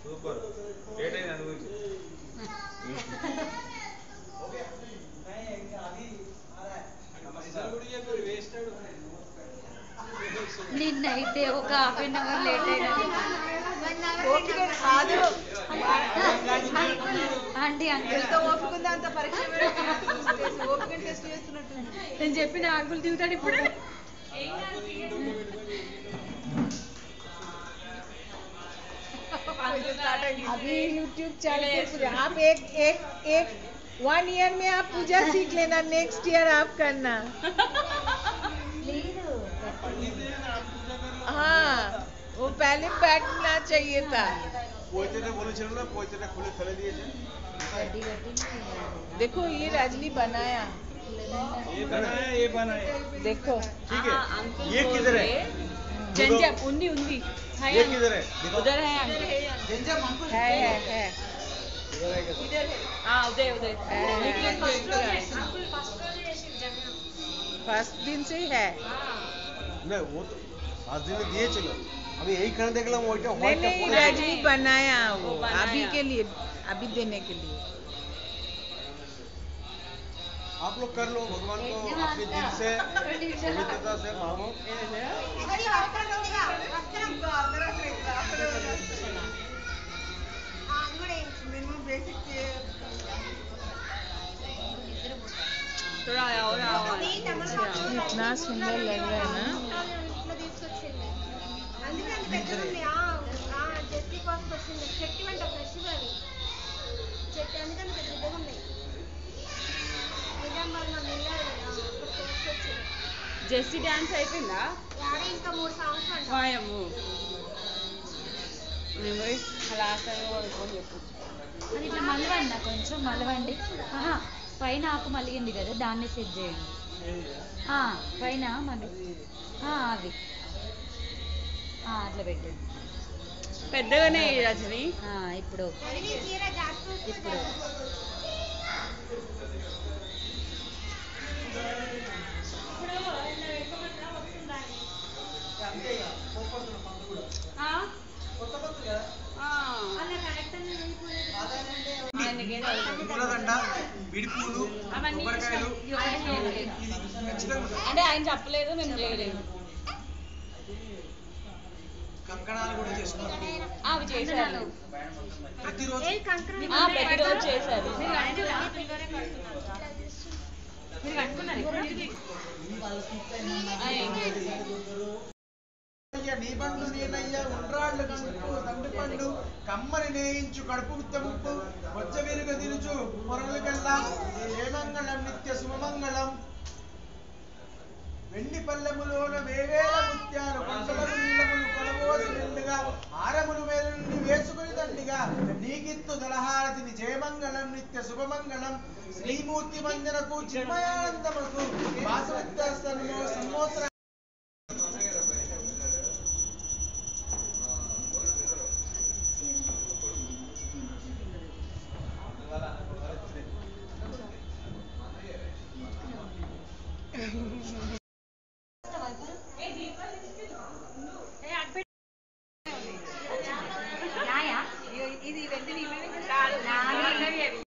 super late అయింది అందు గురించి నిన్నైతే ఒక ½ అవర్ లేట్ అయినా ఆంటీ నేను చెప్పిన అంకుల్ దిగుతాడు ఇప్పుడు अभी YouTube चैनल पे पूजा आप एक 1 ईयर में आप पूजा सीख लेना नेक्स्ट ईयर आप करना हाँ वो पहले बैठना चाहिए था देखो ये रजनी बनाया देखो ठीक है ये किधर है जंजम उन्नी ये किधर है उधर है है इधर है हाँ उधर फर्स्ट दिन से है नहीं वो तो आज दिन में दिए चलो अभी यही खाना देख लो वो नहीं रजनी बनाया वो अभी के लिए अभी देने के लिए आप लोग कर लो भगवान को अपने दिल से पवित्रता से मानो थोड़ा और इतना सुंदर लग रहा है ना జెస్సీ డాన్స్ అయిపోయిందా ఇంకా 3 సంవత్సరాలు వాయము లాస్ట్ టైం కూడా చెప్పు అది ఇట్లా మలవండి కొంచెం మలవండి పైన ఆకు మలిగింది కదా దాన్ని సెట్ చేయండి పైన మళ్ళీ అవి అట్లా పెట్టండి పెద్దగానే రజని ఇప్పుడు ఇప్పుడు అంటే ఆయన చెప్పలేదు మేము చేయలేదు అవి చేశారు ప్రతిరోజు చేశారు నీబండు నేనయ్య ఉండ్రాళ్ళు చుట్టూ తండ్రి పండు కమ్మని నేయించు కడుపు ముప్పు వచ్చ విరుగ తిరుచు పొరలు కల్లా ఏమంగళం నిత్య శుభమంగళం వెండి పల్లెములోన వేవేల ముత్యాలు కొండలకు నీళ్ళములు కొలబోసి నిండుగా ఆరములు వేల నుండి వేసుకుని దండిగా నీకిత్తు దళహారతిని జయమంగళం నిత్య శుభమంగళం శ్రీమూర్తి వందనకు చిన్మయానందముకు వాసవిత్యాస్తనము సంవత్సర